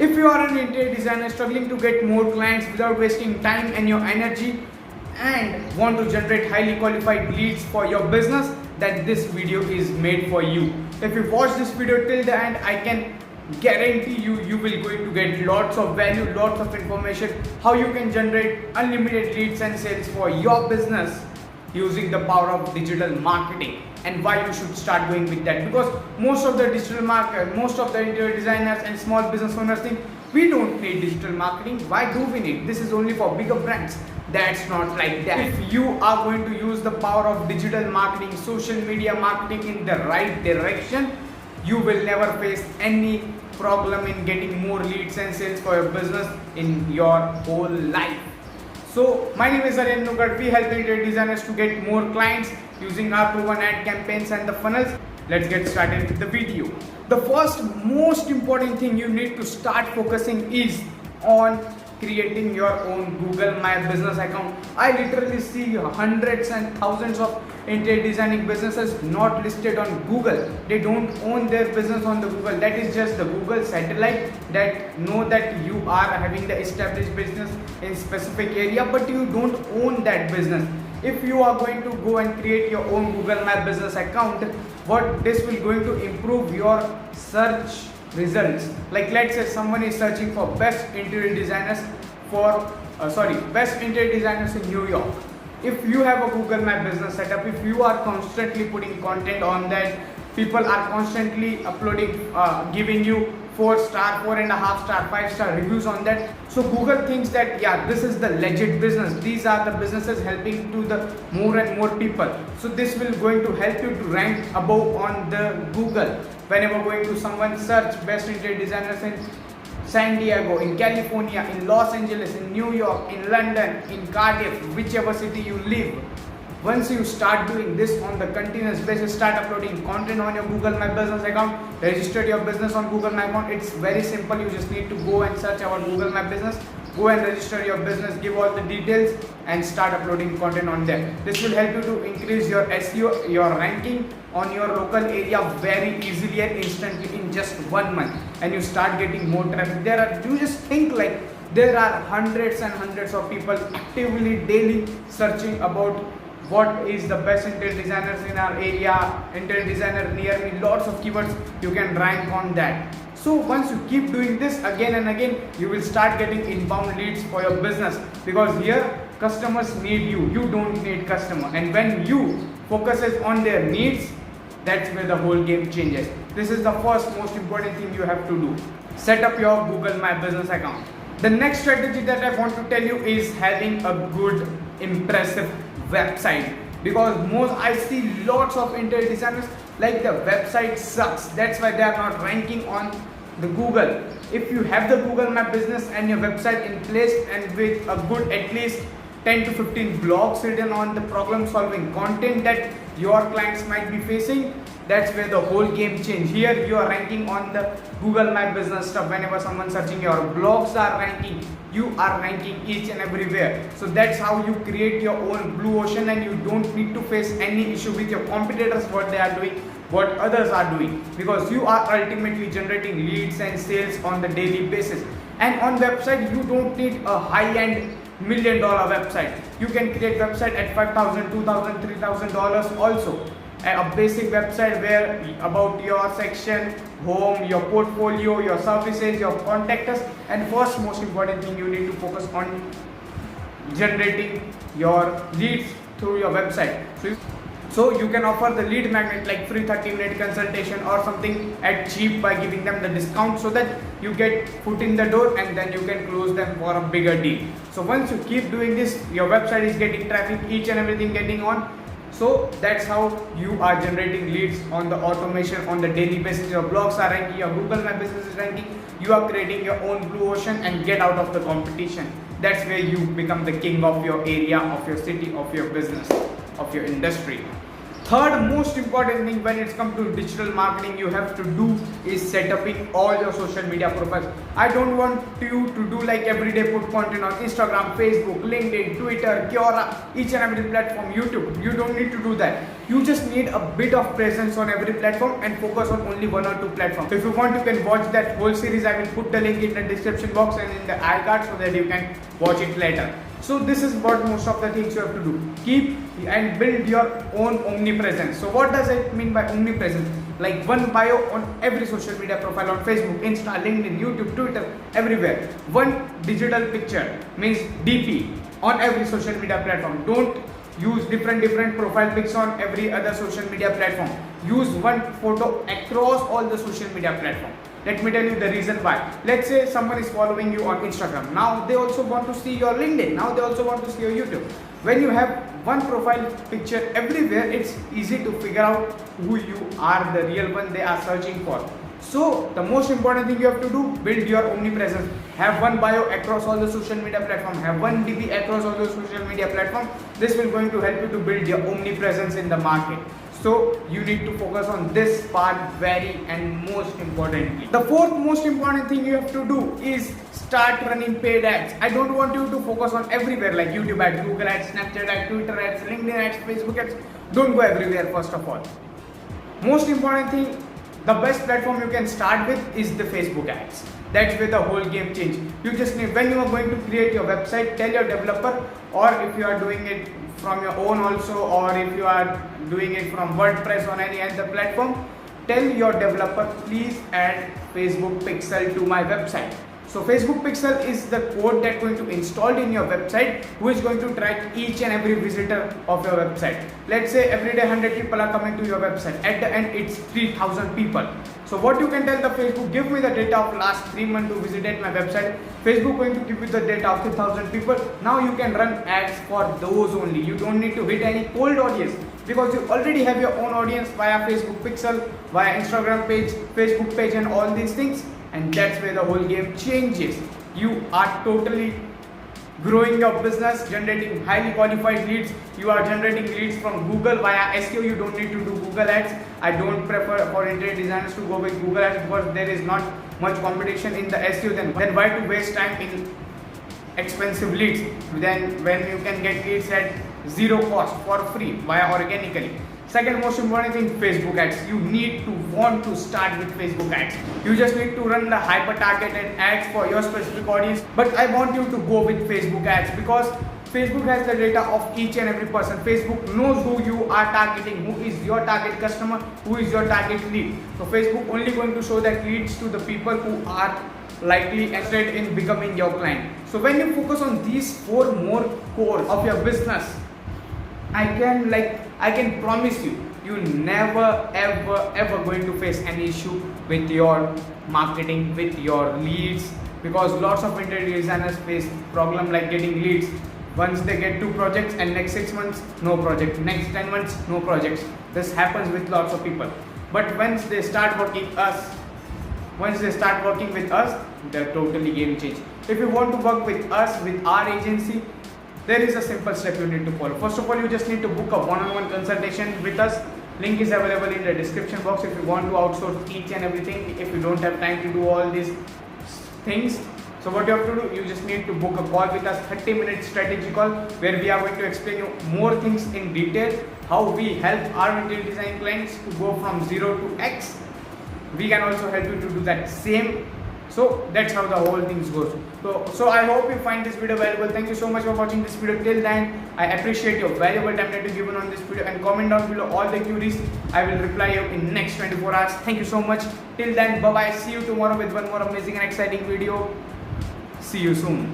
If you are an interior designer struggling to get more clients without wasting time and your energy and want to generate highly qualified leads for your business, then this video is made for you. If you watch this video till the end, I can guarantee you will going to get lots of value, lots of information, how you can generate unlimited leads and sales for your business using the power of digital marketing, and why you should start going with that. Because most of the digital market, most of the interior designers and small business owners think we don't need digital marketing. Why do we need? This is only for bigger brands. That's not like that. If you are going to use the power of digital marketing, social media marketing in the right direction, you will never face any problem in getting more leads and sales for your business in your whole life. So my name is Aryan Nugat. We help interior designers to get more clients using our proven ad campaigns and the funnels. Let's get started with the video. The first most important thing you need to start focusing is on creating your own Google My Business account. I literally see hundreds and thousands of interior designing businesses not listed on Google. They don't own their business on the Google. That is just the Google satellite that know that you are having the established business in specific area, but you don't own that business. If you are going to go and create your own Google My Business account, what this will going to improve your search results. Like let's say someone is searching for best interior designers best interior designers in New York. If you have a Google My Business setup, if you are constantly putting content on that, people are constantly uploading, giving you 4-star, 4.5-star, 5-star reviews on that. So Google thinks that yeah, this is the legit business. These are the businesses helping to the more and more people. So this will going to help you to rank above on the Google. Whenever going to someone search best interior designers in San Diego, in California, in Los Angeles, in New York, in London, in Cardiff, whichever city you live. Once you start doing this on the continuous basis, start uploading content on your Google My Business account, register your business on Google My account. It's very simple. You just need to go and search our Google My Business, go and register your business, give all the details and start uploading content on there. This will help you to increase your SEO, your ranking on your local area very easily and instantly in just 1 month, and you start getting more traffic. You just think like there are hundreds and hundreds of people actively daily searching about what is the best interior designers in our area, interior designer near me, lots of keywords you can rank on that. So once you keep doing this again and again, you will start getting inbound leads for your business, because here customers need you, you don't need customer. And when you focuses on their needs, that's where the whole game changes. This is the first most important thing you have to do. Set up your Google My Business account. The next strategy that I want to tell you is having a good, impressive website. Because I see lots of interior designers like the website sucks. That's why they are not ranking on the Google. If you have the Google My Business and your website in place and with a good at least 10 to 15 blogs written on the problem solving content that your clients might be facing, that's where the whole game change. Here you are ranking on the Google My Business stuff. Whenever someone searching, your blogs are ranking, you are ranking each and everywhere. So that's how you create your own blue ocean, and you don't need to face any issue with your competitors, what they are doing, what others are doing, because you are ultimately generating leads and sales on the daily basis. And on website, you don't need a high-end $1 million website. You can create website at $5,000, $2,000, $3,000 also. A basic website where about your section, home, your portfolio, your services, your contact us, and first most important thing, you need to focus on generating your leads through your website. So you can offer the lead magnet like free 30-minute consultation or something at cheap by giving them the discount, so that you get foot in the door and then you can close them for a bigger deal. So once you keep doing this, your website is getting traffic, each and everything getting on. So that's how you are generating leads on the automation on the daily basis. Your blogs are ranking, your Google My Business is ranking, you are creating your own blue ocean and get out of the competition. That's where you become the king of your area, of your city, of your business, of your industry. third most important thing when it's come to digital marketing you have to do is set up all your social media profiles. I don't want you to do like everyday put content on Instagram, Facebook, LinkedIn, Twitter, Quora, each and every platform, YouTube. You don't need to do that. You just need a bit of presence on every platform and focus on only one or two platforms. So if you want, you can watch that whole series. I will put the link in the description box and in the iCard so that you can watch it later. So this is what most of the things you have to do. Keep and build your own omnipresence. So what does it mean by omnipresence? Like one bio on every social media profile on Facebook, Insta, LinkedIn, YouTube, Twitter, everywhere. One digital picture means DP on every social media platform. Don't use different profile pics on every other social media platform. Use one photo across all the social media platforms. Let me tell you the reason why. Let's say someone is following you on Instagram. Now they also want to see your LinkedIn. Now they also want to see your YouTube. When you have one profile picture everywhere, it's easy to figure out who you are, the real one they are searching for. So the most important thing you have to do, build your omnipresence. Have one bio across all the social media platforms. Have one DP across all the social media platforms. This will going to help you to build your omnipresence in the market. So you need to focus on this part very and most importantly. The fourth most important thing you have to do is start running paid ads. I don't want you to focus on everywhere like YouTube ads, Google ads, Snapchat ads, Twitter ads, LinkedIn ads, Facebook ads. Don't go everywhere first of all. Most important thing, the best platform you can start with is the Facebook ads. That's where the whole game changes. You just need, when you are going to create your website, tell your developer, or if you are doing it from your own also, or if you are doing it from WordPress on any other platform, tell your developer, please add Facebook Pixel to my website. So Facebook Pixel is the code that's going to install in your website, who is going to track each and every visitor of your website. Let's say every day 100 people are coming to your website. At the end, it's 3,000 people. So what you can tell the Facebook, give me the data of last 3 months to visit my website. Facebook going to give you the data of 3,000 people. Now you can run ads for those only. You don't need to hit any cold audience because you already have your own audience via Facebook Pixel, via Instagram page, Facebook page and all these things. And that's where the whole game changes. You are totally growing your business, generating highly qualified leads. You are generating leads from Google via SEO. You don't need to do Google ads. I don't prefer for interior designers to go with Google ads because there is not much competition in the SEO. Then why to waste time in expensive leads then when you can get leads at zero cost for free via organically. Second most important thing, Facebook ads. You need to want to start with Facebook ads. You just need to run the hyper targeted ads for your specific audience. But I want you to go with Facebook ads because Facebook has the data of each and every person. Facebook knows who you are targeting, who is your target customer, who is your target lead. So Facebook only going to show that leads to the people who are likely interested in becoming your client. So when you focus on these 4 more core of your business, I can promise you, you never ever going to face any issue with your marketing, with your leads, because lots of interior designers face problem like getting leads. Once they get 2 projects and next 6 months, no project, next 10 months, no projects. This happens with lots of people. But once they start working with us, they're totally game change. If you want to work with us, with our agency, there is a simple step you need to follow. First of all, you just need to book a one-on-one consultation with us. Link is available in the description box if you want to outsource each and everything, if you don't have time to do all these things. So what you have to do, you just need to book a call with us, 30-minute strategy call, where we are going to explain you more things in detail, how we help our interior design clients to go from 0 to X. We can also help you to do that same. So that's how the whole things goes. So I hope you find this video valuable. Thank you so much for watching this video till then. I appreciate your valuable time that you given on this video, and comment down below all the queries. I will reply you in next 24 hours. Thank you so much. Till then, bye bye. See you tomorrow with one more amazing and exciting video. See you soon.